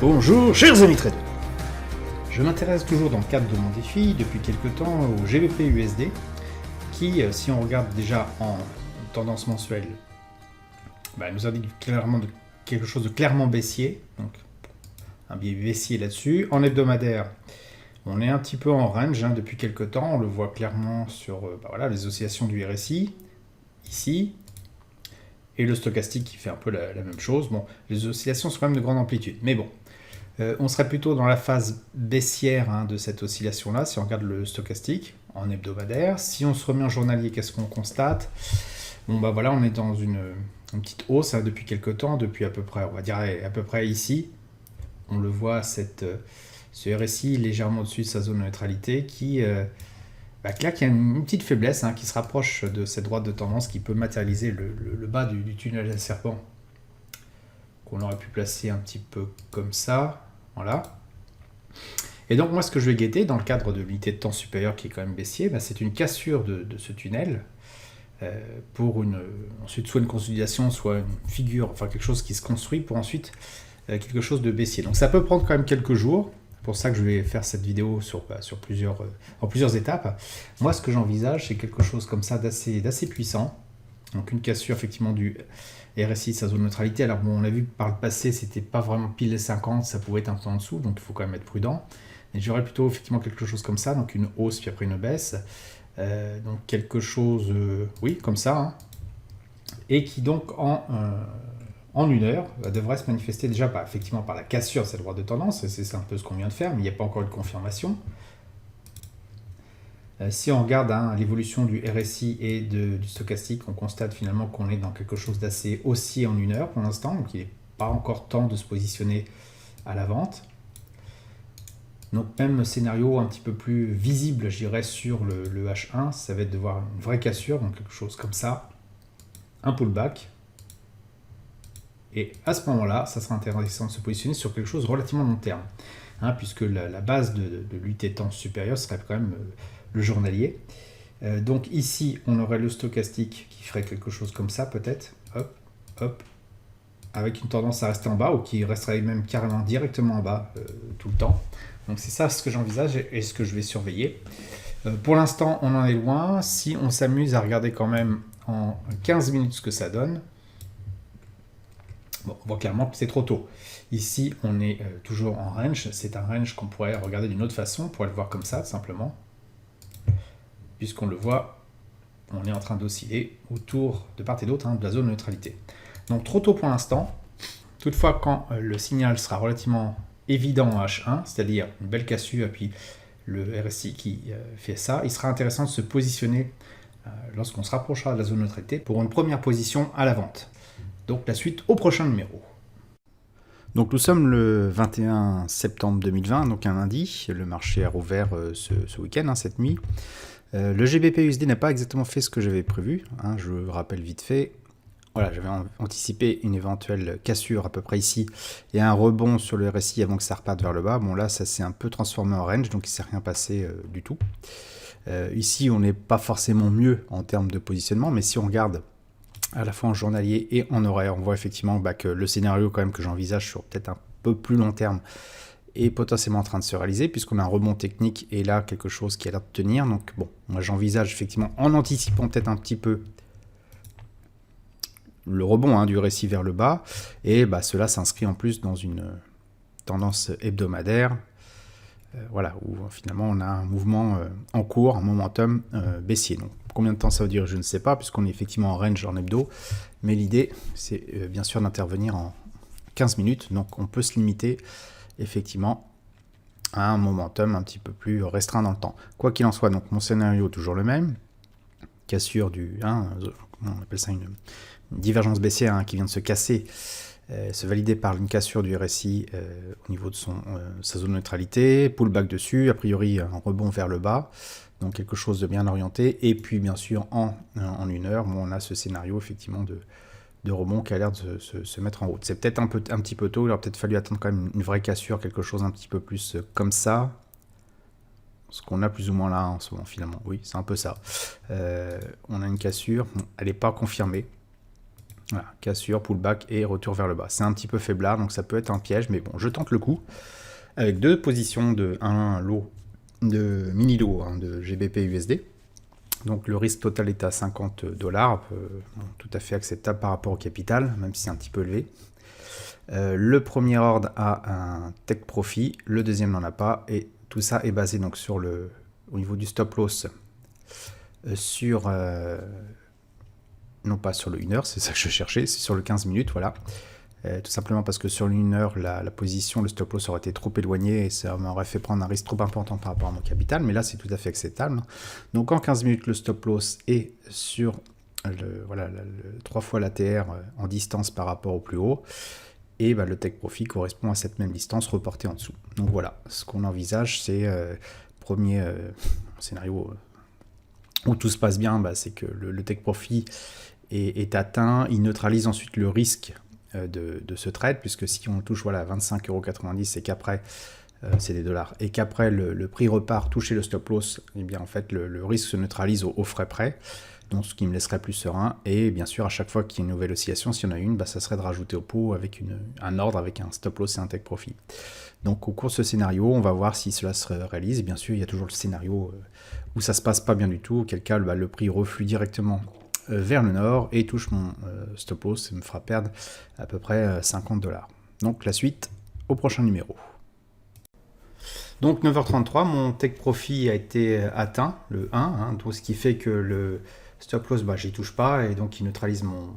Bonjour chers amis traders. Je m'intéresse toujours dans le cadre de mon défi depuis quelques temps au GBP USD qui, si on regarde déjà en tendance mensuelle, nous indique clairement quelque chose de clairement baissier, donc un biais baissier là-dessus. En hebdomadaire, on est un petit peu en range depuis quelques temps, on le voit clairement sur les oscillations du RSI, ici, et le stochastique qui fait un peu la même chose. Bon, les oscillations sont quand même de grande amplitude, mais bon. On serait plutôt dans la phase baissière de cette oscillation-là, si on regarde le stochastique en hebdomadaire. Si on se remet en journalier, qu'est-ce qu'on constate? Bon, on est dans une petite hausse depuis quelques temps, depuis à peu près, on va dire à peu près ici. On le voit, ce RSI légèrement au-dessus de sa zone de neutralité qui là, qui a une petite faiblesse qui se rapproche de cette droite de tendance qui peut matérialiser le bas du tunnel à serpent qu'on aurait pu placer un petit peu comme ça. Voilà. Et donc moi ce que je vais guetter dans le cadre de l'unité de temps supérieure qui est quand même baissier, c'est une cassure de ce tunnel pour ensuite soit une consolidation, soit une figure, enfin quelque chose qui se construit pour ensuite quelque chose de baissier. Donc ça peut prendre quand même quelques jours. C'est pour ça que je vais faire cette vidéo en plusieurs étapes. Moi ce que j'envisage c'est quelque chose comme ça d'assez puissant. Donc une cassure effectivement du RSI, sa zone de neutralité. Alors bon, on l'a vu par le passé, c'était pas vraiment pile les 50, ça pouvait être un peu en dessous, donc il faut quand même être prudent. Et j'aurais plutôt effectivement quelque chose comme ça, donc une hausse puis après une baisse. Donc quelque chose, oui, comme ça. Et qui donc en une heure devrait se manifester déjà effectivement par la cassure de cette droite de tendance, c'est un peu ce qu'on vient de faire, mais il n'y a pas encore eu de confirmation. Si on regarde l'évolution du RSI et du stochastique, on constate finalement qu'on est dans quelque chose d'assez haussier en une heure pour l'instant, donc il n'est pas encore temps de se positionner à la vente. Donc même scénario un petit peu plus visible, je dirais, sur le H1, ça va être de voir une vraie cassure, donc quelque chose comme ça, un pullback. Et à ce moment-là, ça sera intéressant de se positionner sur quelque chose relativement long terme, puisque la base de l'unité de temps supérieure serait quand même le journalier. Donc ici, on aurait le stochastique qui ferait quelque chose comme ça, peut-être, hop, hop, avec une tendance à rester en bas, ou qui resterait même carrément directement en bas tout le temps. Donc c'est ça ce que j'envisage et ce que je vais surveiller. Pour l'instant, on en est loin. Si on s'amuse à regarder quand même en 15 minutes ce que ça donne, bon, on voit clairement que c'est trop tôt. Ici, on est toujours en range. C'est un range qu'on pourrait regarder d'une autre façon. On pourrait le voir comme ça, simplement. Puisqu'on le voit, on est en train d'osciller autour, de part et d'autre, de la zone de neutralité. Donc trop tôt pour l'instant. Toutefois, quand le signal sera relativement évident en H1, c'est-à-dire une belle cassure, et puis le RSI qui fait ça, il sera intéressant de se positionner lorsqu'on se rapprochera de la zone de neutralité pour une première position à la vente. Donc la suite au prochain numéro. Donc nous sommes le 21 septembre 2020, donc un lundi. Le marché a rouvert ce week-end, cette nuit. Le GBP USD n'a pas exactement fait ce que j'avais prévu, je le rappelle vite fait. Voilà, j'avais anticipé une éventuelle cassure à peu près ici et un rebond sur le RSI avant que ça reparte vers le bas. Bon là, ça s'est un peu transformé en range, donc il ne s'est rien passé du tout. Ici, on n'est pas forcément mieux en termes de positionnement, mais si on regarde à la fois en journalier et en horaire, on voit effectivement que le scénario quand même que j'envisage sur peut-être un peu plus long terme est potentiellement en train de se réaliser, puisqu'on a un rebond technique et là quelque chose qui a l'air de tenir. Donc bon, moi j'envisage effectivement en anticipant peut-être un petit peu le rebond du RSI vers le bas, et cela s'inscrit en plus dans une tendance hebdomadaire, voilà, où finalement on a un mouvement en cours, un momentum baissier. Donc combien de temps ça va durer, je ne sais pas, puisqu'on est effectivement en range en hebdo, mais l'idée c'est bien sûr d'intervenir en 15 minutes, donc on peut se limiter effectivement à un momentum un petit peu plus restreint dans le temps. Quoi qu'il en soit, donc mon scénario est toujours le même, cassure on appelle ça une divergence baissière qui vient de se casser, se valider par une cassure du RSI au niveau de sa zone de neutralité, pullback dessus, a priori un rebond vers le bas, donc quelque chose de bien orienté, et puis bien sûr en une heure, on a ce scénario effectivement de rebond qui a l'air de se mettre en route. C'est peut-être un petit peu tôt, il aurait peut-être fallu attendre quand même une vraie cassure, quelque chose un petit peu plus comme ça, ce qu'on a plus ou moins là en ce moment finalement. Oui, c'est un peu ça. On a une cassure, elle n'est pas confirmée. Voilà, cassure, pullback et retour vers le bas. C'est un petit peu faiblard, donc ça peut être un piège, mais bon, je tente le coup. Avec deux positions de un lot, de mini lot hein, de GBP USD. Donc le risque total est à 50 $, tout à fait acceptable par rapport au capital, même si c'est un petit peu élevé. Le premier ordre a un take profit, le deuxième n'en a pas, et tout ça est basé donc sur au niveau du stop loss, non pas sur le 1 heure, c'est ça que je cherchais, c'est sur le 15 minutes, voilà. Tout simplement parce que sur le 1 heure, la position, le stop loss aurait été trop éloigné et ça m'aurait fait prendre un risque trop important par rapport à mon capital, mais là c'est tout à fait acceptable. Donc en 15 minutes, le stop loss est sur 3 fois l'ATR en distance par rapport au plus haut, et le take profit correspond à cette même distance reportée en dessous. Donc voilà, ce qu'on envisage, c'est premier scénario où tout se passe bien, c'est que le take profit est atteint, il neutralise ensuite le risque de ce trade, puisque si on touche 25,90 € et qu'après, c'est des dollars, et qu'après le prix repart toucher le stop loss, et bien en fait le risque se neutralise au frais près, donc ce qui me laisserait plus serein, et bien sûr à chaque fois qu'il y a une nouvelle oscillation, s'il y en a une, ça serait de rajouter au pot avec un ordre avec un stop loss et un take profit. Donc au cours de ce scénario, on va voir si cela se réalise, et bien sûr il y a toujours le scénario où ça se passe pas bien du tout, auquel cas le prix reflue directement vers le nord et touche mon stop loss et me fera perdre à peu près 50 $. Donc la suite au prochain numéro. Donc 9h33, mon take profit a été atteint, le 1, donc ce qui fait que le stop loss, j'y touche pas et donc il neutralise mon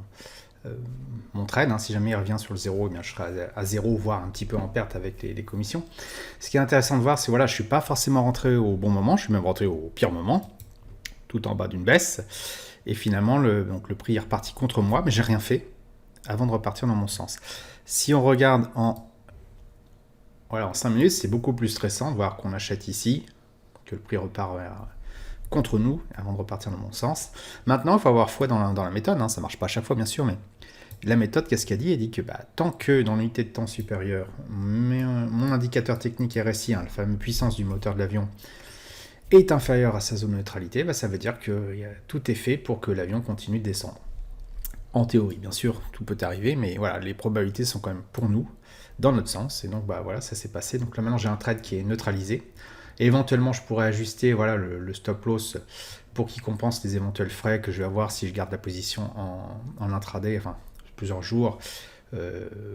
trade. Si jamais il revient sur le 0, je serai à 0, voire un petit peu en perte avec les commissions. Ce qui est intéressant de voir, c'est je suis pas forcément rentré au bon moment, je suis même rentré au pire moment, tout en bas d'une baisse. Et finalement, le prix est reparti contre moi, mais j'ai rien fait avant de repartir dans mon sens. Si on regarde en 5 minutes, c'est beaucoup plus stressant de voir qu'on achète ici, que le prix repart contre nous, avant de repartir dans mon sens. Maintenant, il faut avoir foi dans la méthode, ça ne marche pas à chaque fois bien sûr, mais la méthode, qu'est-ce qu'elle dit? Elle dit que tant que dans l'unité de temps supérieure, mon indicateur technique RSI, la fameuse puissance du moteur de l'avion, est inférieur à sa zone de neutralité, ça veut dire que tout est fait pour que l'avion continue de descendre. En théorie, bien sûr, tout peut arriver, mais voilà, les probabilités sont quand même pour nous, dans notre sens, et donc ça s'est passé. Donc là maintenant j'ai un trade qui est neutralisé, et éventuellement je pourrais ajuster le stop loss pour qu'il compense les éventuels frais que je vais avoir si je garde la position en intraday, plusieurs jours,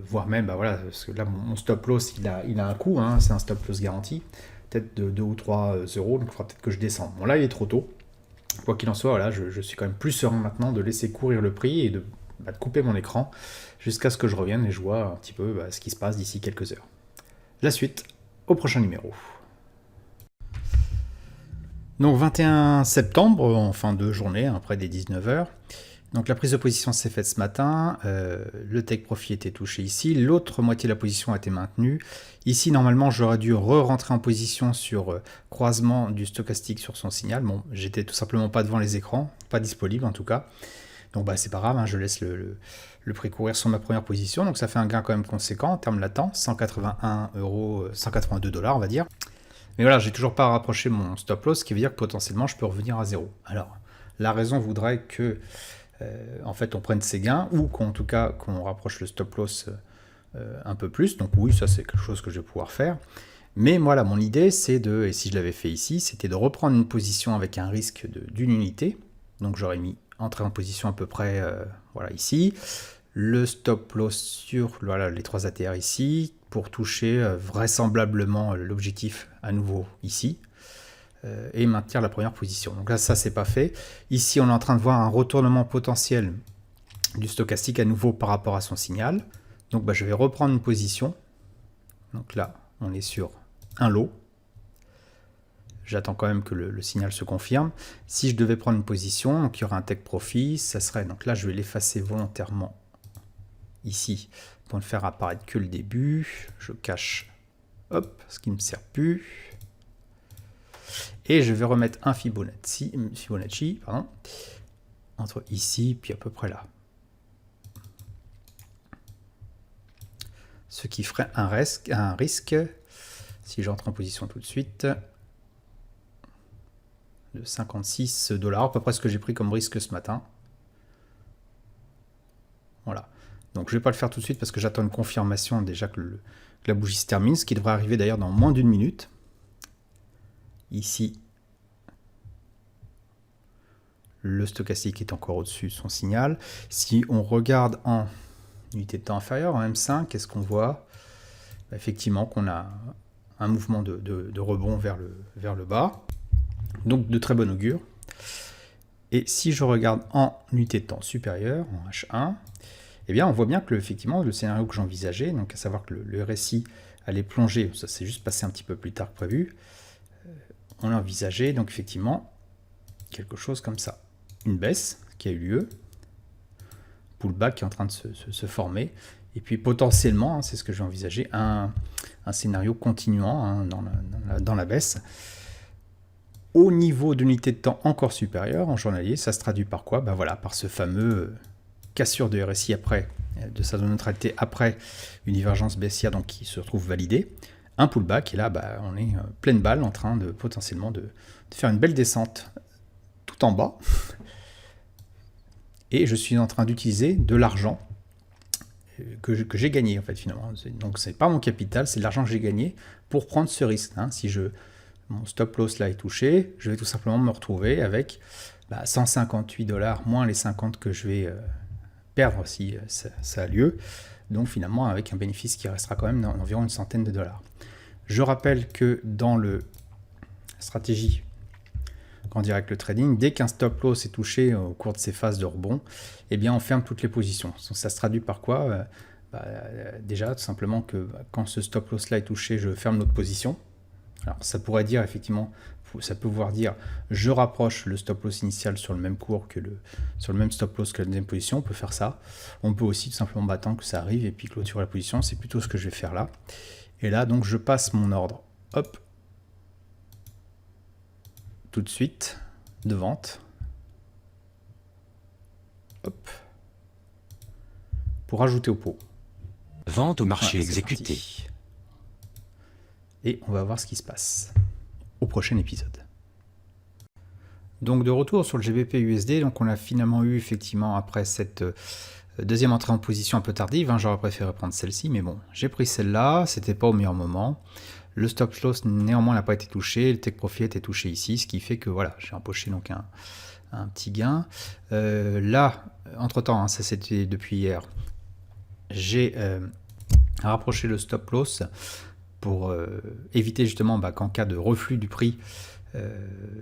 voire même, parce que là mon stop loss il a un coût, c'est un stop loss garanti, peut-être de 2 ou 3 euros, donc il faudra peut-être que je descende. Bon là il est trop tôt, quoi qu'il en soit, je suis quand même plus serein maintenant de laisser courir le prix et de couper mon écran jusqu'à ce que je revienne et je vois un petit peu ce qui se passe d'ici quelques heures. La suite au prochain numéro. Donc 21 septembre, en fin de journée, après des 19h. Donc la prise de position s'est faite ce matin, le take profit était touché ici, l'autre moitié de la position a été maintenue. Ici normalement j'aurais dû re-rentrer en position sur croisement du stochastique sur son signal. Bon, j'étais tout simplement pas devant les écrans, pas disponible en tout cas. Donc c'est pas grave, je laisse le prix courir sur ma première position. Donc ça fait un gain quand même conséquent en termes latents, 182 $ on va dire. Mais voilà, j'ai toujours pas rapproché mon stop loss, ce qui veut dire que potentiellement je peux revenir à zéro. Alors la raison voudrait que en fait on prenne ses gains ou qu'en tout cas qu'on rapproche le stop loss un peu plus. Donc oui, ça c'est quelque chose que je vais pouvoir faire. Mais voilà, mon idée c'est et si je l'avais fait ici, c'était de reprendre une position avec un risque d'une unité. Donc j'aurais mis entrer en position à peu près ici. Le stop loss sur les 3 ATR ici pour toucher vraisemblablement l'objectif à nouveau ici. Et maintenir la première position. Donc là, ça, c'est pas fait. Ici, on est en train de voir un retournement potentiel du stochastique à nouveau par rapport à son signal. Donc je vais reprendre une position. Donc là, on est sur un lot. J'attends quand même que le signal se confirme. Si je devais prendre une position, donc il y aura un take profit, ça serait, donc là, je vais l'effacer volontairement ici pour ne faire apparaître que le début. Je cache, ce qui ne me sert plus. Et je vais remettre un Fibonacci entre ici puis à peu près là. Ce qui ferait un risque, si j'entre en position tout de suite, de 56 $, à peu près ce que j'ai pris comme risque ce matin. Voilà. Donc je ne vais pas le faire tout de suite parce que j'attends une confirmation déjà que la bougie se termine, ce qui devrait arriver d'ailleurs dans moins d'une minute. Ici, le stochastique est encore au-dessus de son signal. Si on regarde en unité de temps inférieure, en M5, qu'est-ce qu'on voit? Effectivement qu'on a un mouvement de rebond vers le bas. Donc de très bon augure. Et si je regarde en unité de temps supérieure, en H1, eh bien on voit bien que effectivement le scénario que j'envisageais, donc à savoir que le RSI allait plonger, ça s'est juste passé un petit peu plus tard que prévu, on a envisagé donc effectivement quelque chose comme ça. Une baisse qui a eu lieu, pullback qui est en train de se former, et puis potentiellement, hein, c'est ce que j'ai envisagé, un scénario continuant hein, dans la baisse. Au niveau d'unité de temps encore supérieure, en journalier, ça se traduit par quoi? Ben voilà, par ce fameux cassure de RSI après, de sa zone de neutralité après une divergence baissière donc qui se retrouve validée. Un pullback, et là ben, on est pleine balle en train de potentiellement de faire une belle descente tout en bas. Et je suis en train d'utiliser de l'argent que j'ai gagné en fait finalement. Donc c'est pas mon capital, c'est de l'argent que j'ai gagné pour prendre ce risque. Hein. Si mon stop loss là est touché, je vais tout simplement me retrouver avec 158 $ moins les 50 que je vais perdre si ça a lieu. Donc finalement avec un bénéfice qui restera quand même d'environ une centaine de dollars. Je rappelle que dans le stratégie en direct le trading, dès qu'un stop loss est touché au cours de ces phases de rebond, eh bien on ferme toutes les positions. Donc, ça se traduit par quoi? Déjà tout simplement que quand ce stop loss là est touché, je ferme notre position. Alors ça pourrait dire effectivement, ça peut vouloir dire je rapproche le stop loss initial sur le même cours que sur le même stop loss que la deuxième position, on peut faire ça. On peut aussi tout simplement attendre que ça arrive et puis clôturer la position, c'est plutôt ce que je vais faire là. Et là donc je passe mon ordre, hop, tout de suite de vente, hop, pour ajouter au pot. Vente au marché exécuté. Parti. Et on va voir ce qui se passe au prochain épisode. Donc de retour sur le GBP USD, donc on a finalement eu effectivement après cette deuxième entrée en position un peu tardive, hein, j'aurais préféré prendre celle-ci, mais bon, j'ai pris celle-là, c'était pas au meilleur moment. Le stop loss néanmoins n'a pas été touché, le take profit a été touché ici, ce qui fait que voilà, j'ai empoché donc un petit gain. Là, entre-temps, hein, ça c'était depuis hier, j'ai rapproché le stop loss pour éviter justement qu'en cas de reflux du prix, je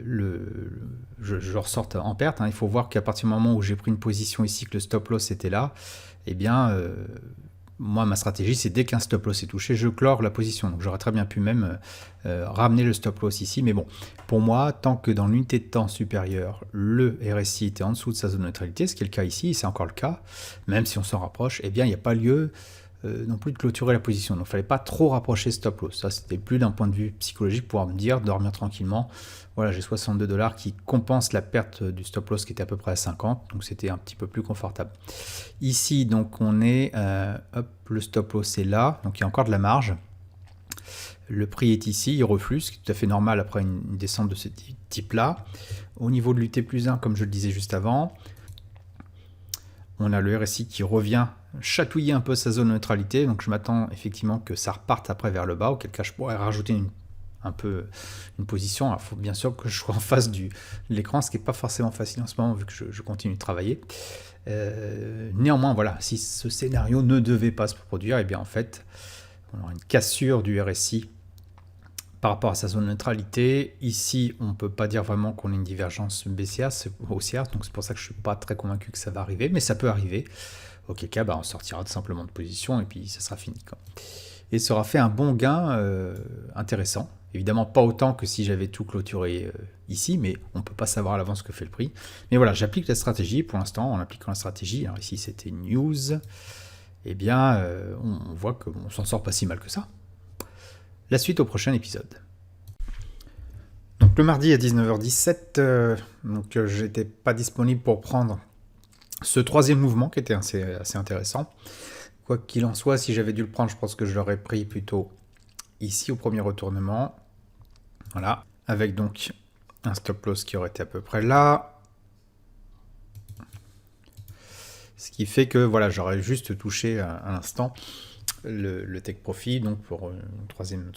ressorte en perte. Hein. Il faut voir qu'à partir du moment où j'ai pris une position ici, que le stop loss était là, eh bien, moi, ma stratégie, c'est dès qu'un stop loss est touché, je clore la position. Donc, j'aurais très bien pu même ramener le stop loss ici. Mais bon, pour moi, tant que dans l'unité de temps supérieure, le RSI était en dessous de sa zone de neutralité, ce qui est le cas ici, c'est encore le cas, même si on s'en rapproche, eh bien, il n'y a pas lieu non plus de clôturer la position. Donc il ne fallait pas trop rapprocher stop loss. Ça, c'était plus d'un point de vue psychologique pour me dire, dormir tranquillement. Voilà, j'ai 62 $ qui compensent la perte du stop loss qui était à peu près à 50. Donc c'était un petit peu plus confortable. Ici, donc on est, hop, le stop loss est là. Donc il y a encore de la marge. Le prix est ici, il reflue, ce qui est tout à fait normal après une descente de ce type-là. Au niveau de l'UT+1, comme je le disais juste avant, on a le RSI qui revient chatouiller un peu sa zone de neutralité, donc je m'attends effectivement que ça reparte après vers le bas, auquel cas je pourrais rajouter un peu une position. Alors il faut bien sûr que je sois en face de l'écran, ce qui n'est pas forcément facile en ce moment vu que je continue de travailler. Néanmoins, voilà, si ce scénario ne devait pas se produire, et bien en fait, on aura une cassure du RSI par rapport à sa zone de neutralité. Ici, on ne peut pas dire vraiment qu'on ait une divergence baissière, haussière, donc c'est pour ça que je ne suis pas très convaincu que ça va arriver, mais ça peut arriver. Auquel cas, on sortira tout simplement de position et puis ça sera fini, quoi. Et ça aura fait un bon gain intéressant. Évidemment, pas autant que si j'avais tout clôturé ici, mais on ne peut pas savoir à l'avance ce que fait le prix. Mais voilà, j'applique la stratégie. Pour l'instant, en appliquant la stratégie, alors ici c'était news, eh bien, on voit qu'on s'en sort pas si mal que ça. La suite au prochain épisode. Donc le mardi à 19h17, donc j'étais pas disponible pour prendre ce troisième mouvement qui était assez intéressant. Quoi qu'il en soit, si j'avais dû le prendre, je pense que je l'aurais pris plutôt ici au premier retournement. Voilà, avec donc un stop loss qui aurait été à peu près là. Ce qui fait que voilà, j'aurais juste touché à l'instant le take profit, donc pour une troisième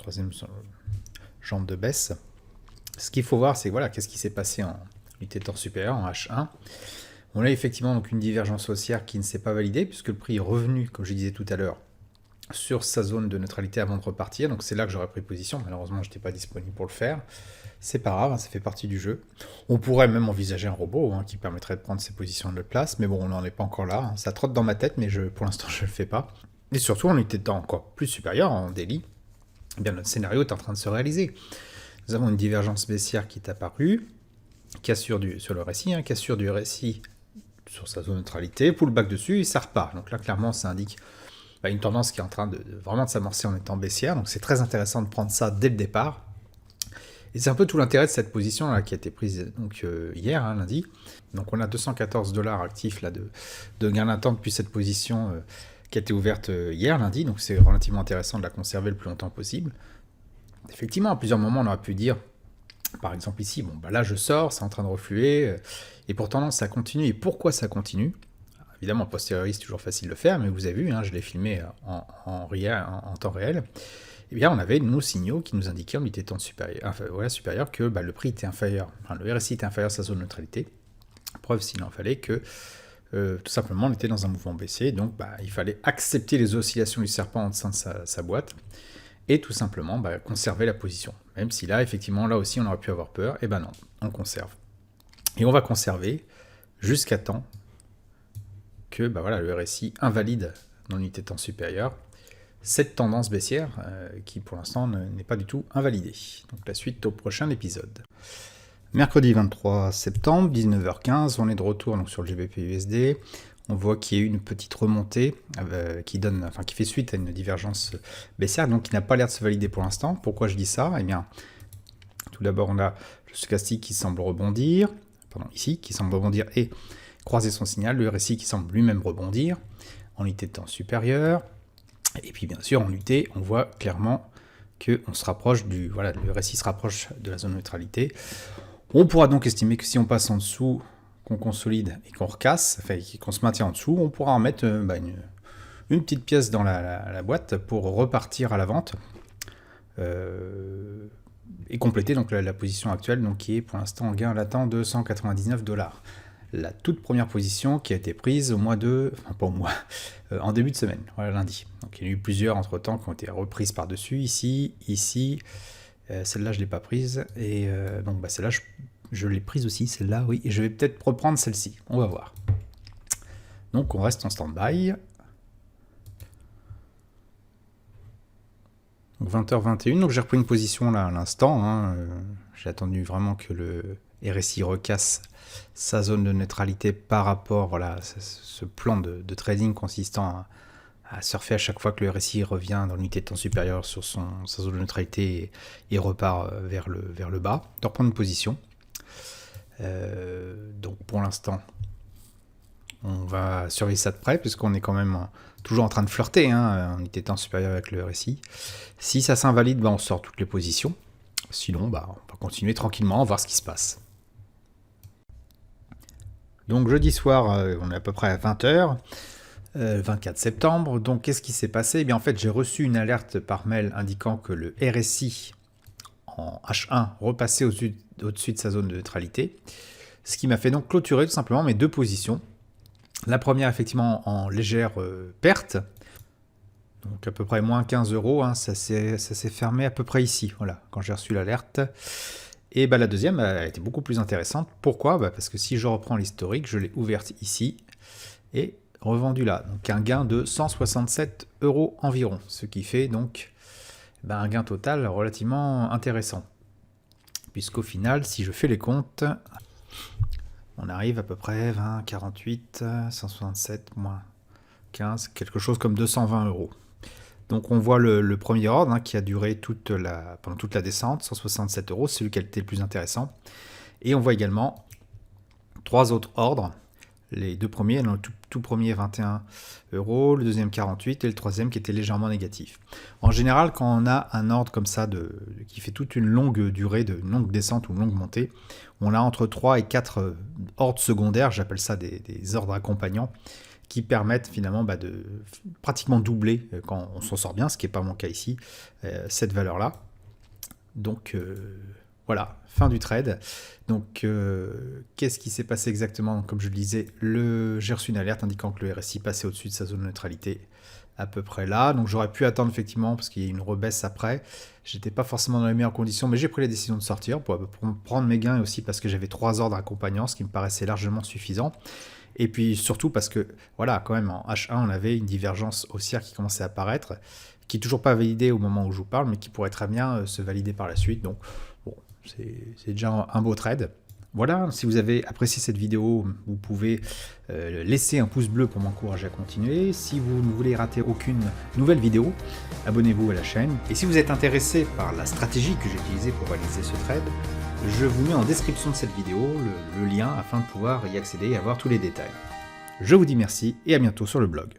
jambe de baisse. Ce qu'il faut voir, c'est voilà, qu'est-ce qui s'est passé en unité de temps supérieur, en H1. On a effectivement donc une divergence haussière qui ne s'est pas validée, puisque le prix est revenu, comme je disais tout à l'heure, sur sa zone de neutralité avant de repartir. Donc c'est là que j'aurais pris position. Malheureusement, je n'étais pas disponible pour le faire. C'est pas grave, ça fait partie du jeu. On pourrait même envisager un robot qui permettrait de prendre ses positions à notre place, mais bon, on n'en est pas encore là. Ça trotte dans ma tête, mais pour l'instant, je ne le fais pas. Et surtout, on était dans encore plus supérieur, en daily. Eh bien, notre scénario est en train de se réaliser. Nous avons une divergence baissière qui est apparue, cassure sur le RSI, cassure du RSI sur sa zone de neutralité, pullback dessus, et ça repart. Donc là, clairement, ça indique une tendance qui est en train de vraiment de s'amorcer en étant baissière. Donc c'est très intéressant de prendre ça dès le départ. Et c'est un peu tout l'intérêt de cette position là qui a été prise donc hier, lundi. Donc on a 214 $ actifs là de gain d'intent depuis cette position qui a été ouverte hier lundi. Donc c'est relativement intéressant de la conserver le plus longtemps possible. Effectivement, à plusieurs moments on aurait pu dire, par exemple ici, là je sors, c'est en train de refluer, et pourtant non, ça continue. Et pourquoi ça continue ? Évidemment, a posteriori, c'est toujours facile de le faire, mais vous avez vu, je l'ai filmé en temps réel. Eh bien, on avait nos signaux qui nous indiquaient en unité de temps supérieure que le prix était inférieur, le RSI était inférieur à sa zone de neutralité. Preuve, s'il en fallait, que tout simplement, on était dans un mouvement baissier, donc il fallait accepter les oscillations du serpent en sein de sa boîte, et tout simplement conserver la position. Même si là, effectivement, là aussi, on aurait pu avoir peur, et non, on conserve. Et on va conserver jusqu'à temps que le RSI invalide dans l'unité de temps supérieure cette tendance baissière qui pour l'instant n'est pas du tout invalidée. Donc la suite au prochain épisode. Mercredi 23 septembre, 19h15, on est de retour donc, sur le GBP/USD. On voit qu'il y a eu une petite remontée qui fait suite à une divergence baissière, donc qui n'a pas l'air de se valider pour l'instant. Pourquoi je dis ça ? Eh bien, tout d'abord, on a le stochastique qui semble rebondir, et croiser son signal, le RSI qui semble lui-même rebondir en unité de temps supérieure. Et puis bien sûr, en UT, on voit clairement qu'on se rapproche le RSI se rapproche de la zone de neutralité. On pourra donc estimer que si on passe en dessous, qu'on consolide et qu'on recasse, qu'on se maintient en dessous, on pourra en mettre une petite pièce dans la boîte pour repartir à la vente et compléter donc la position actuelle, donc qui est pour l'instant en gain latent de 199 $. La toute première position qui a été prise en début de semaine, lundi. Donc il y en a eu plusieurs entre-temps qui ont été reprises par-dessus, ici, celle-là je ne l'ai pas prise, et celle-là je l'ai prise aussi, celle-là, oui, et je vais peut-être reprendre celle-ci, on va voir. Donc on reste en stand-by. Donc 20h21, donc j'ai repris une position là à l'instant, j'ai attendu vraiment que le RSI recasse sa zone de neutralité par rapport à ce plan de trading consistant à surfer à chaque fois que le RSI revient dans l'unité de temps supérieure sur sa zone de neutralité et repart vers le bas, de reprendre une position. Donc pour l'instant, on va surveiller ça de près puisqu'on est quand même toujours en train de flirter en unité de temps supérieure avec le RSI. Si ça s'invalide, on sort toutes les positions. Sinon, on va continuer tranquillement, voir ce qui se passe. Donc jeudi soir, on est à peu près à 20h, 24 septembre. Donc qu'est-ce qui s'est passé ? Eh bien en fait, j'ai reçu une alerte par mail indiquant que le RSI en H1 repassait au-dessus de sa zone de neutralité. Ce qui m'a fait donc clôturer tout simplement mes deux positions. La première effectivement en légère perte. Donc à peu près moins 15 €, ça s'est fermé à peu près ici, voilà, quand j'ai reçu l'alerte. Et la deuxième, elle était beaucoup plus intéressante. Pourquoi ? Parce que si je reprends l'historique, je l'ai ouverte ici et revendue là. Donc un gain de 167 € environ, ce qui fait donc un gain total relativement intéressant. Puisqu'au final, si je fais les comptes, on arrive à peu près 20, 48, 167, moins 15, quelque chose comme 220 €. Donc on voit le premier ordre qui a duré pendant toute la descente, 167 €, c'est celui qui a été le plus intéressant. Et on voit également 3 autres ordres. Les deux premiers, le tout premier 21 €, le deuxième 48 € et le troisième qui était légèrement négatif. En général, quand on a un ordre comme ça qui fait toute une longue durée, une longue descente ou une longue montée, on a entre 3 et 4 ordres secondaires, j'appelle ça des ordres accompagnants, qui permettent finalement de pratiquement doubler quand on s'en sort bien, ce qui n'est pas mon cas ici, cette valeur-là. Donc voilà, fin du trade. Donc qu'est-ce qui s'est passé exactement? Comme je le disais, j'ai reçu une alerte indiquant que le RSI passait au-dessus de sa zone de neutralité, à peu près là. Donc j'aurais pu attendre effectivement parce qu'il y a une rebaisse après. J'étais pas forcément dans les meilleures conditions, mais j'ai pris la décision de sortir pour prendre mes gains et aussi parce que j'avais 3 ordres accompagnants, ce qui me paraissait largement suffisant. Et puis surtout parce que, voilà, quand même en H1, on avait une divergence haussière qui commençait à apparaître, qui n'est toujours pas validée au moment où je vous parle, mais qui pourrait très bien se valider par la suite. Donc, bon, c'est déjà un beau trade. Voilà, si vous avez apprécié cette vidéo, vous pouvez laisser un pouce bleu pour m'encourager à continuer. Si vous ne voulez rater aucune nouvelle vidéo, abonnez-vous à la chaîne. Et si vous êtes intéressé par la stratégie que j'ai utilisée pour réaliser ce trade, je vous mets en description de cette vidéo le lien afin de pouvoir y accéder et avoir tous les détails. Je vous dis merci et à bientôt sur le blog.